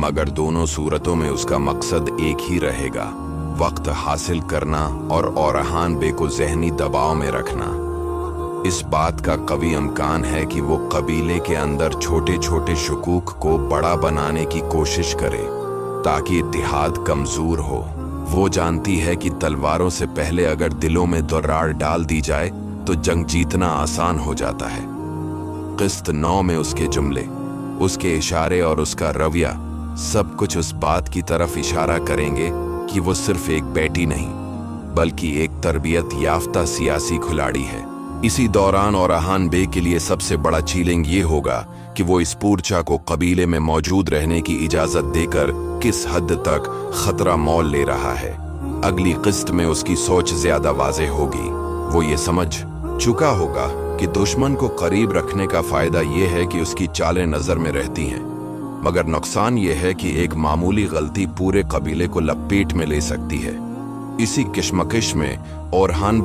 मगर दोनों सूरतों में उसका मकसद एक ही रहेगा, वक्त हासिल करना और ओरहान बे को ज़हनी दबाव में रखना। इस बात का कवी इम्कान है कि वो कबीले के अंदर छोटे छोटे शुकूक को बड़ा बनाने की कोशिश करे ताकि इत्तेहाद कमज़ोर हो। वो जानती है कि तलवारों से पहले अगर दिलों में दरार डाल दी जाए तो जंग जीतना आसान हो जाता है। किस्त 9 में उसके जुमले, उसके इशारे और उसका रवैया सब कुछ उस बात की तरफ इशारा करेंगे कि वो सिर्फ एक बेटी नहीं बल्कि एक तरबियत याफ्ता सियासी खिलाड़ी है। इसी दौरान ओरहान बे के लिए सबसे बड़ा चैलेंज ये होगा कि वो इस पूर्चा को कबीले में मौजूद रहने की इजाजत देकर किस हद तक खतरा मोल ले रहा है। अगली किस्त में उसकी सोच ज्यादा वाज़ेह होगी। वो ये समझ चुका होगा कि दुश्मन को करीब रखने का फायदा ये है कि उसकी चालें नजर में रहती हैं, मगर नुकसान ये है कि एक मामूली गलती पूरे कबीले को लपेट में ले सकती है। इसी किश्मकिश में ओरहान